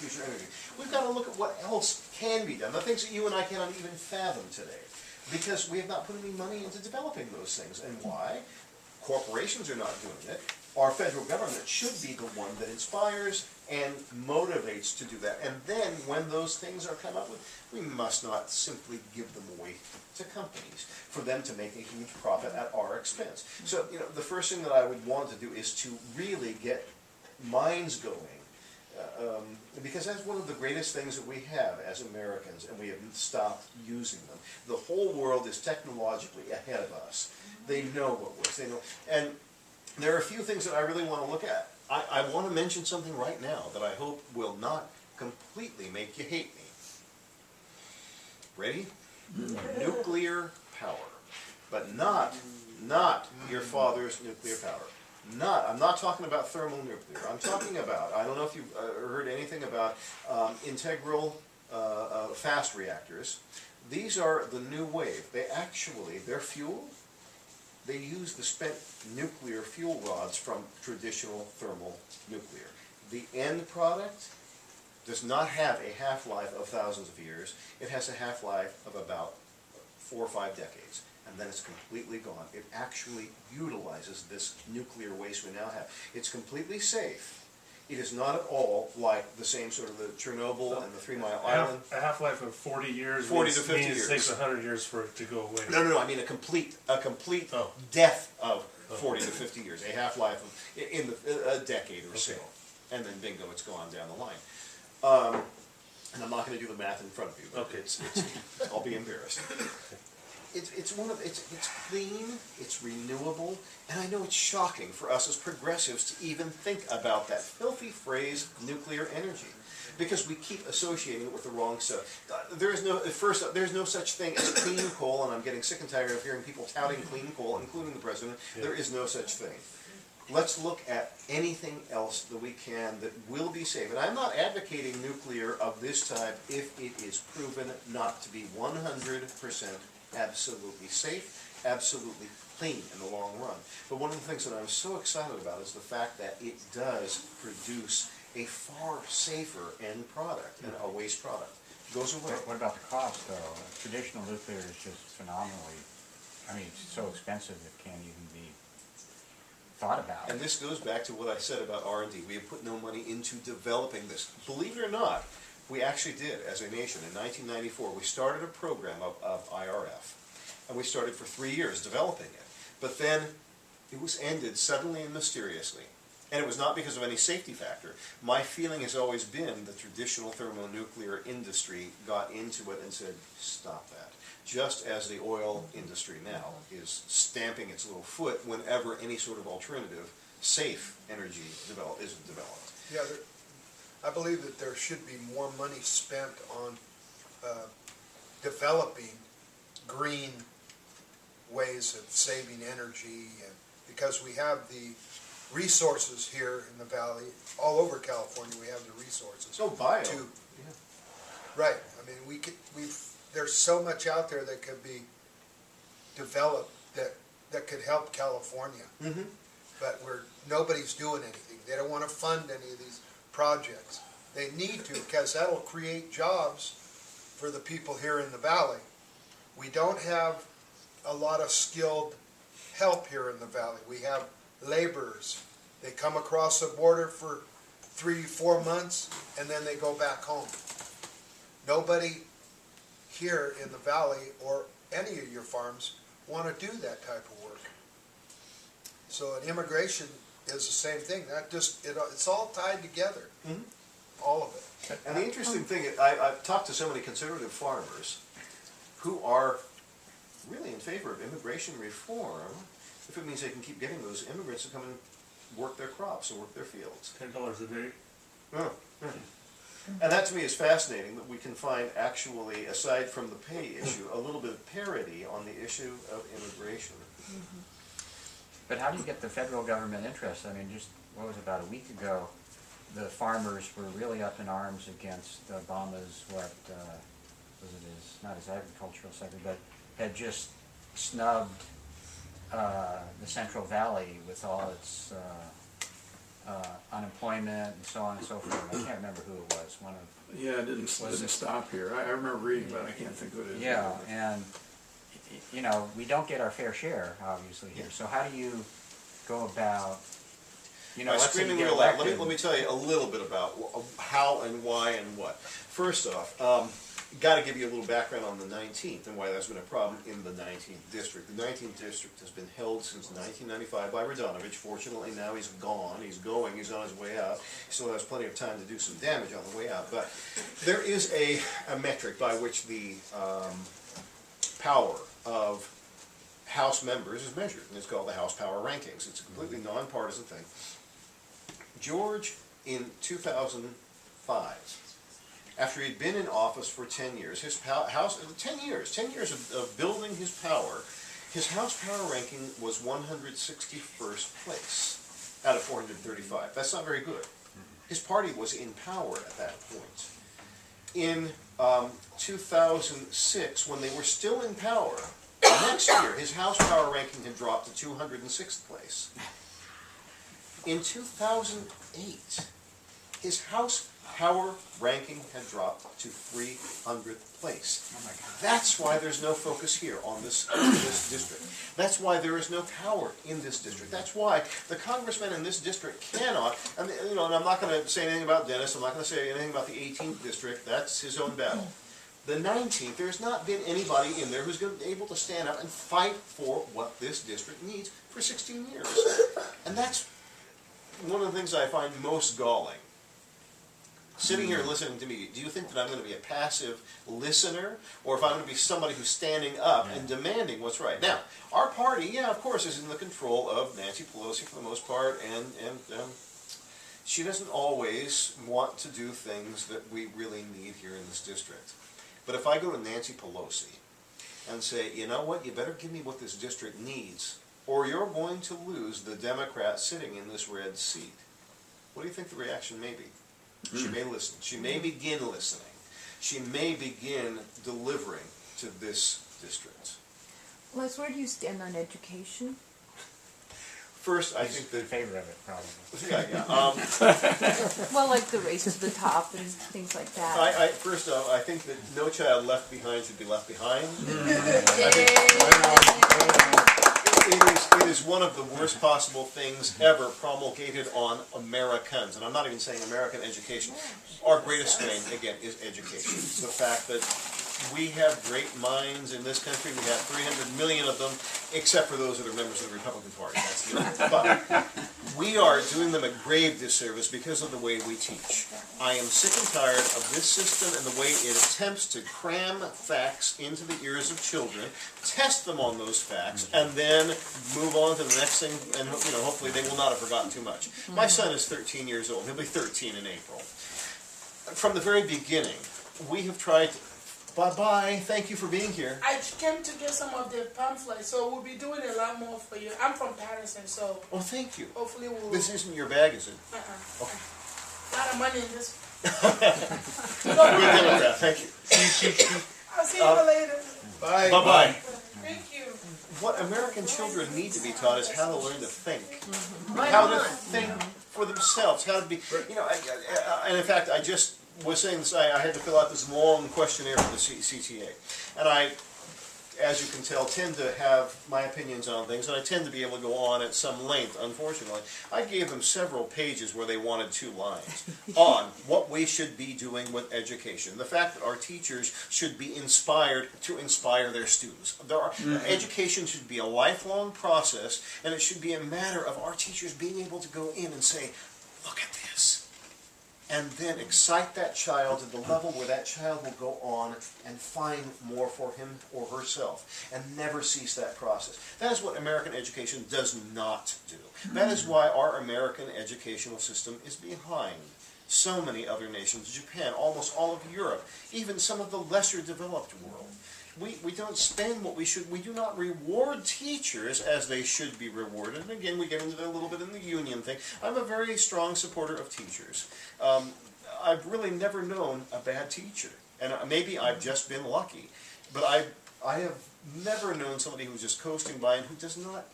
future energy. We've got to look at what else can be done, the things that you and I cannot even fathom today, because we have not put any money into developing those things. And why? Corporations are not doing it. Our federal government should be the one that inspires and motivates to do that. And then when those things are come up with, we must not simply give them away to companies for them to make a huge profit at our expense. So, you know, the first thing that I would want to do is to really get minds going, because that's one of the greatest things that we have as Americans, and we have stopped using them. The whole world is technologically ahead of us. They know what works. They know, and there are a few things that I really want to look at. I want to mention something right now that I hope will not completely make you hate me. Ready? Nuclear power. But not your father's nuclear power. I'm not talking about thermonuclear. I'm talking about, I don't know if you've heard anything about integral fast reactors. These are the new wave. Their fuel, they use the spent nuclear fuel rods from traditional thermal nuclear. The end product does not have a half-life of thousands of years. It has a half-life of about 4 or 5 decades, and then it's completely gone. It actually utilizes this nuclear waste we now have. It's completely safe. It is not at all like the same sort of the Chernobyl and the 3 Mile Island. A half-life of 40 years 40 to 50 means years. It takes 100 years for it to go away. No, I mean a complete death of 40 to 50 years. A half-life of in a decade or so. And then bingo, it's gone down the line. And I'm not going to do the math in front of you, but I'll be embarrassed. It's clean, it's renewable, and I know it's shocking for us as progressives to even think about that filthy phrase, nuclear energy, because we keep associating it with the wrong stuff. There's no such thing as clean coal, and I'm getting sick and tired of hearing people touting clean coal, including the president. Yeah. There is no such thing. Let's look at anything else that we can that will be safe. And I'm not advocating nuclear of this type if it is proven not to be 100% absolutely safe, absolutely clean in the long run. But one of the things that I'm so excited about is the fact that it does produce a far safer end product and a waste product. It goes away. What about the cost, though? Traditional nuclear is just phenomenally, I mean, it's so expensive it can't even be thought about. And this goes back to what I said about R&D. We have put no money into developing this. Believe it or not, we actually did as a nation. In 1994, we started a program of IRF, and we started for 3 years developing it. But then it was ended suddenly and mysteriously. And it was not because of any safety factor. My feeling has always been the traditional thermonuclear industry got into it and said, stop that. Just as the oil industry now is stamping its little foot whenever any sort of alternative, safe energy is developed. Yeah, I believe that there should be more money spent on developing green ways of saving energy, and because we have the resources here in the valley, all over California we have the resources. So bio. Right. I mean, there's so much out there that could be developed that could help California. Mm-hmm. But nobody's doing anything. They don't want to fund any of these projects. They need to, because that'll create jobs for the people here in the valley. We don't have a lot of skilled help here in the valley. We have laborers. They come across the border for 3-4 months and then they go back home. Nobody here in the valley or any of your farms want to do that type of work. So an immigration is the same thing. It's all tied together. Mm-hmm. All of it. And the interesting thing, I've talked to so many conservative farmers who are really in favor of immigration reform if it means they can keep getting those immigrants to come and work their crops and work their fields. $10 a day. Oh, yeah. And that to me is fascinating, that we can find actually, aside from the pay issue, a little bit of parity on the issue of immigration. Mm-hmm. But how do you get the federal government interest? I mean, just, what was it, about a week ago, the farmers were really up in arms against Obama's, not his agricultural sector, but had just snubbed the Central Valley with all its unemployment and so on and so forth. I can't remember who it was, one of, Yeah, it didn't stop here. I remember reading, but I can't think what it is. yeah, and, you know, we don't get our fair share, obviously, here. So how do you go about, you know, By let's say you screaming get real loud, elected. let me tell you a little bit about how and why and what. First off, got to give you a little background on the 19th and why that's been a problem in the 19th district. The 19th district has been held since 1995 by Radonovich. Fortunately, now he's gone. He's going. He's on his way out. He still has plenty of time to do some damage on the way out. But there is a metric by which the power of House members is measured, and it's called the House Power Rankings. It's a completely nonpartisan thing. George, in 2005, after he'd been in office for 10 years, his House, 10 years of building his power, his House power ranking was 161st place out of 435. That's not very good. His party was in power at that point. In 2006, when they were still in power, next year, his House power ranking had dropped to 206th place. In 2008, his House power ranking had dropped to 300th place. Oh my God. That's why there's no focus here on this district. That's why there is no power in this district. That's why the congressman in this district cannot, and I'm not going to say anything about Dennis, I'm not going to say anything about the 18th district, that's his own battle. The 19th, there's not been anybody in there who's going to be able to stand up and fight for what this district needs for 16 years. And that's one of the things I find most galling. Sitting here listening to me, do you think that I'm going to be a passive listener, or if I'm going to be somebody who's standing up and demanding what's right? Now, our party, yeah, of course, is in the control of Nancy Pelosi for the most part, and she doesn't always want to do things that we really need here in this district. But if I go to Nancy Pelosi and say, you know what, you better give me what this district needs, or you're going to lose the Democrat sitting in this red seat, what do you think the reaction may be? She may listen. She may begin listening. She may begin delivering to this district. Les, where do you stand on education? First, I He's think in that... favor of it, probably. Yeah. Well, like the race to the top and things like that. First off, I think that no child left behind should be left behind. It is one of the worst possible things ever promulgated on Americans, and I'm not even saying American education. Our greatest strength, again, is education. It's the fact that we have great minds in this country. We have 300 million of them, except for those that are members of the Republican Party. That's the other. But we are doing them a grave disservice because of the way we teach. I am sick and tired of this system and the way it attempts to cram facts into the ears of children, test them on those facts, and then move on to the next thing, and hopefully they will not have forgotten too much. My son is 13 years old. He'll be 13 in April. From the very beginning, we have tried to... Bye-bye. Thank you for being here. I came to get some of the pamphlets, so we'll be doing a lot more for you. I'm from Patterson, so Oh, thank you. hopefully we'll... This isn't your bag, is it? A lot of money in this. Good Democrat. Thank you. I'll see you later. Bye. Bye-bye. Thank you. What American children need to be taught is how to learn to think. How to think for themselves. How to be... and in fact, I just was saying this, I had to fill out this long questionnaire for the CTA. And I, as you can tell, tend to have my opinions on things, and I tend to be able to go on at some length, unfortunately. I gave them several pages where they wanted 2 lines on what we should be doing with education. The fact that our teachers should be inspired to inspire their students. Education should be a lifelong process, and it should be a matter of our teachers being able to go in and say, look at this. And then excite that child to the level where that child will go on and find more for him or herself and never cease that process. That is what American education does not do. That is why our American educational system is behind so many other nations, Japan, almost all of Europe, even some of the lesser developed world. We don't spend what we should. We do not reward teachers as they should be rewarded. And again, we get into that a little bit in the union thing. I'm a very strong supporter of teachers. I've really never known a bad teacher. And maybe I've just been lucky. But I have never known somebody who's just coasting by and who does not